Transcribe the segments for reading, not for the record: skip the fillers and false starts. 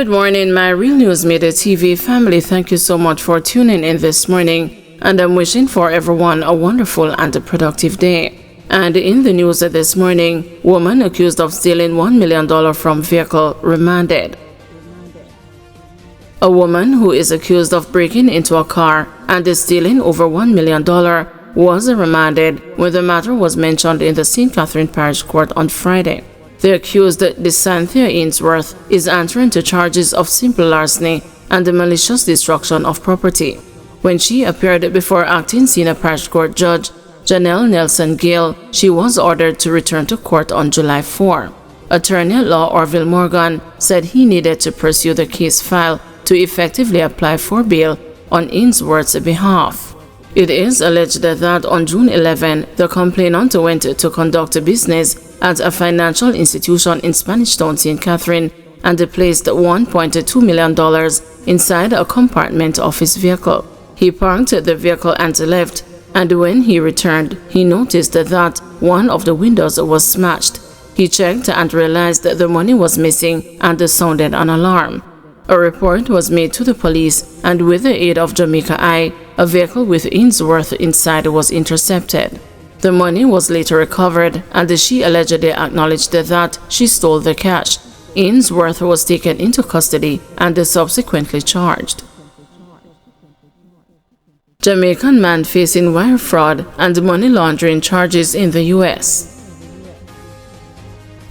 Good morning, my Real News Midday TV family. Thank you so much for tuning in this morning, and I'm wishing for everyone a wonderful and a productive day. And in the news this morning, woman accused of stealing $1 million from vehicle remanded. A woman who is accused of breaking into a car and stealing over $1 million was remanded when the matter was mentioned in the St. Catherine Parish Court on Friday. The accused, DeSanthia Ainsworth, is answering to charges of simple larceny and the malicious destruction of property. When she appeared before acting Senior Parish Court Judge Janelle Nelson Gale, she was ordered to return to court on July 4. Attorney-at-law Orville Morgan said he needed to pursue the case file to effectively apply for bail on Ainsworth's behalf. It is alleged that on June 11, the complainant went to conduct business at a financial institution in Spanish Town, St. Catherine, and placed $1.2 million inside a compartment of his vehicle. He parked the vehicle and left, and when he returned, he noticed that one of the windows was smashed. He checked and realized that the money was missing and sounded an alarm. A report was made to the police, and with the aid of Jamaica Eye, a vehicle with Ainsworth inside was intercepted. The money was later recovered, and she allegedly acknowledged that she stole the cash. Ainsworth was taken into custody and subsequently charged. Jamaican man facing wire fraud and money laundering charges in the U.S.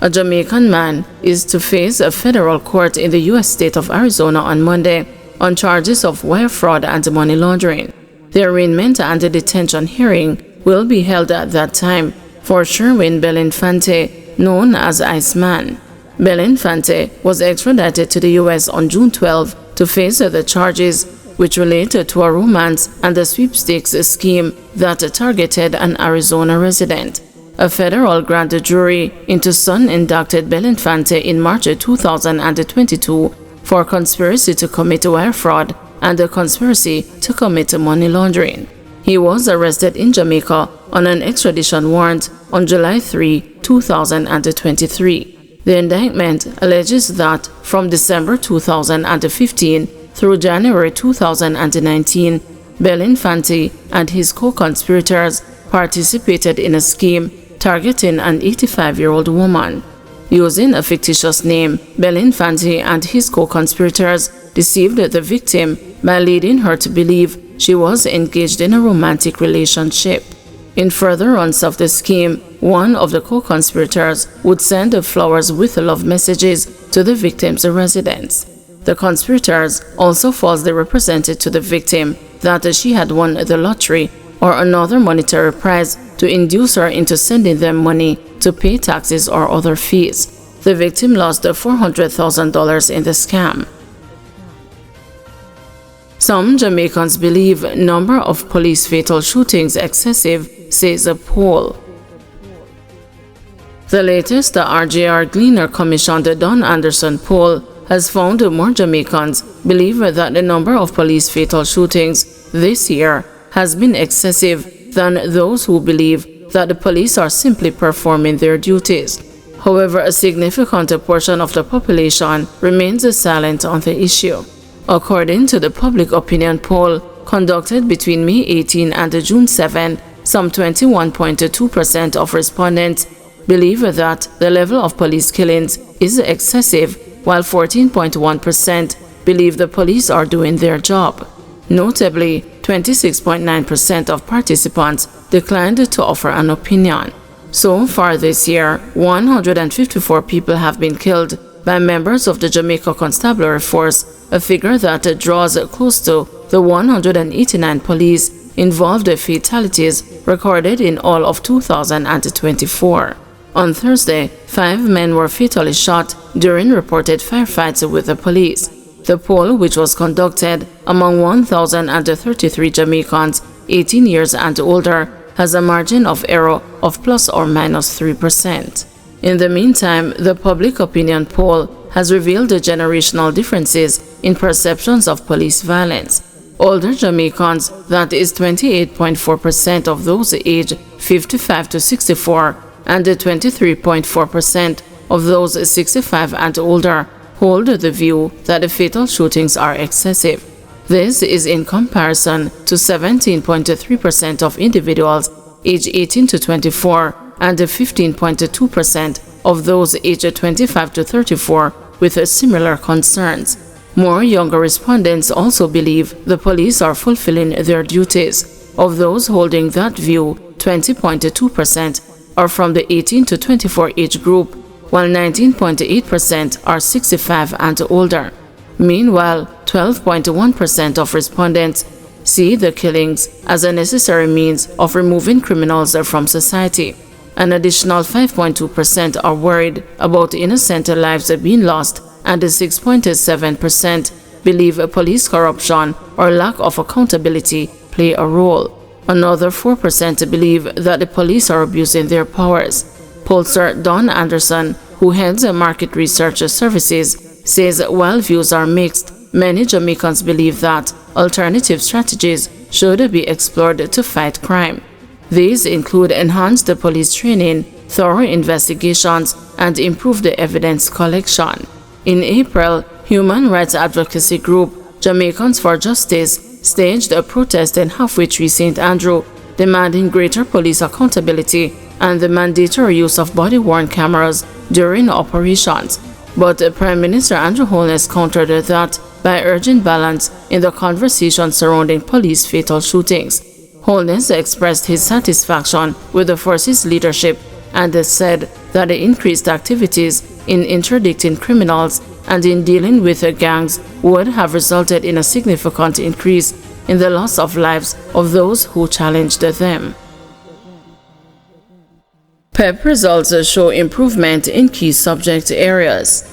A Jamaican man is to face a federal court in the U.S. state of Arizona on Monday on charges of wire fraud and money laundering. The arraignment and the detention hearing will be held at that time for Sherwin Belinfante, known as Iceman. Belinfante was extradited to the U.S. on June 12 to face the charges which related to a romance and a sweepstakes scheme that targeted an Arizona resident. A federal grand jury in Tucson indicted Belinfante in March 2022 for conspiracy to commit wire fraud and a conspiracy to commit money laundering. He was arrested in Jamaica on an extradition warrant on July 3, 2023. The indictment alleges that from December 2015 through January 2019, Belinfante and his co-conspirators participated in a scheme targeting an 85-year-old woman. Using a fictitious name, Belinfante and his co-conspirators deceived the victim by leading her to believe she was engaged in a romantic relationship. In furtherance of the scheme, one of the co-conspirators would send flowers with love messages to the victim's residence. The conspirators also falsely represented to the victim that she had won the lottery or another monetary prize to induce her into sending them money to pay taxes or other fees. The victim lost $400,000 in the scam. Some Jamaicans believe number of police fatal shootings excessive, says a poll. The latest RJR Gleaner commissioned Don Anderson poll has found more Jamaicans believe that the number of police fatal shootings this year has been excessive than those who believe that the police are simply performing their duties. However, a significant portion of the population remains silent on the issue. According to the public opinion poll conducted between May 18 and June 7, some 21.2% of respondents believe that the level of police killings is excessive, while 14.1% believe the police are doing their job. Notably, 26.9% of participants declined to offer an opinion. So far this year, 154 people have been killed by members of the Jamaica Constabulary Force, a figure that draws close to the 189 police-involved fatalities recorded in all of 2024. On Thursday, 5 men were fatally shot during reported firefights with the police. The poll, which was conducted among 1,033 Jamaicans 18 years and older, has a margin of error of plus or minus 3%. In the meantime, the public opinion poll has revealed the generational differences in perceptions of police violence. Older Jamaicans, that is 28.4% of those aged 55 to 64, and 23.4% of those 65 and older hold the view that the fatal shootings are excessive. This is in comparison to 17.3% of individuals aged 18 to 24 and 15.2% of those aged 25 to 34 with similar concerns. More younger respondents also believe the police are fulfilling their duties. Of those holding that view, 20.2% are from the 18 to 24 age group, while 19.8% are 65 and older. Meanwhile, 12.1% of respondents see the killings as a necessary means of removing criminals from society. An additional 5.2% are worried about innocent lives being lost, and 6.7% believe police corruption or lack of accountability play a role. Another 4% believe that the police are abusing their powers. Pollster Don Anderson, who heads Market Research Services, says while views are mixed, many Jamaicans believe that alternative strategies should be explored to fight crime. These include enhanced police training, thorough investigations, and improved evidence collection. In April, human rights advocacy group Jamaicans for Justice staged a protest in halfway tree St. Andrew, demanding greater police accountability and the mandatory use of body-worn cameras during operations. But Prime Minister Andrew Holness countered that by urging balance in the conversation surrounding police fatal shootings. Holness expressed his satisfaction with the force's leadership and said that the increased activities in interdicting criminals and in dealing with gangs would have resulted in a significant increase in the loss of lives of those who challenged them. PEP results show improvement in key subject areas.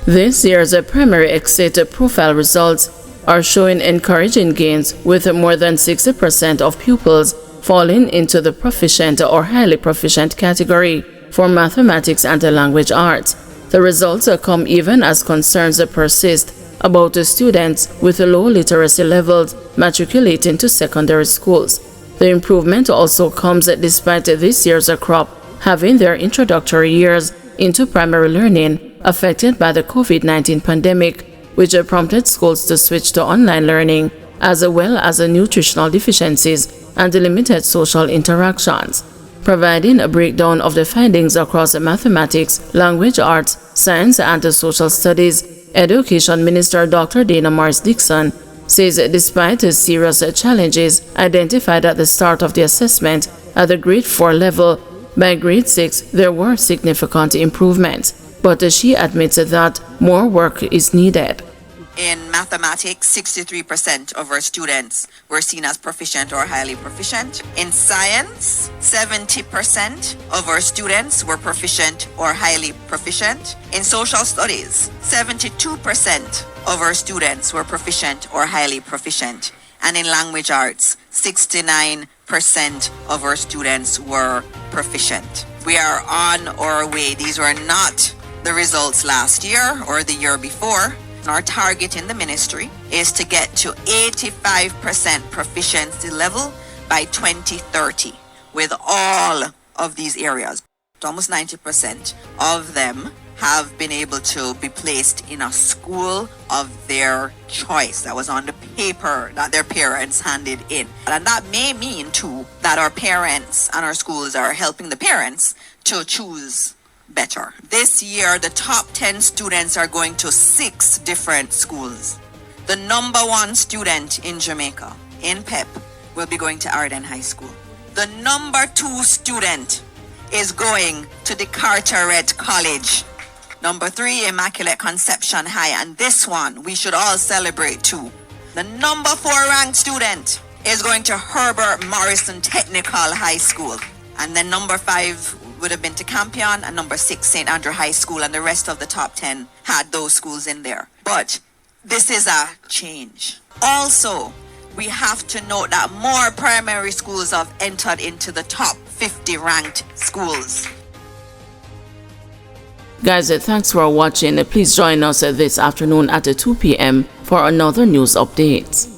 This year's primary exit profile results are showing encouraging gains, with more than 60% of pupils falling into the proficient or highly proficient category for mathematics and language arts. The results come even as concerns persist about the students with low literacy levels matriculating to secondary schools. The improvement also comes despite this year's crop having their introductory years into primary learning affected by the COVID-19 pandemic, which prompted schools to switch to online learning, as well as nutritional deficiencies and limited social interactions. Providing a breakdown of the findings across mathematics, language arts, science, and social studies, Education Minister Dr. Dana Morris Dixon says despite the serious challenges identified at the start of the assessment at the grade 4 level, by grade 6 there were significant improvements, but she admits that more work is needed. In mathematics, 63% of our students were seen as proficient or highly proficient. In science, 70% of our students were proficient or highly proficient. In social studies, 72% of our students were proficient or highly proficient. And in language arts, 69% of our students were proficient. We are on our way. These were not the results last year or the year before. Our target in the ministry is to get to 85% proficiency level by 2030 with all of these areas. Almost 90% of them have been able to be placed in a school of their choice that was on the paper that their parents handed in. And that may mean too that our parents and our schools are helping the parents to choose better. This year, the top 10 students are going to 6 different schools. The number 1 student in Jamaica, in PEP, will be going to RNM High School. The number 2 student is going to the Carteret College. Number 3, Immaculate Conception High, and this one we should all celebrate too. The number 4 ranked student is going to Herbert Morrison Technical High School. And then number 5 would have been to Campion, and number 6, St. Andrew High School, and the rest of the top 10 had those schools in there. But this is a change. Also, we have to note that more primary schools have entered into the top 50 ranked schools. Guys, thanks for watching. Please join us this afternoon at 2 p.m. for another news update.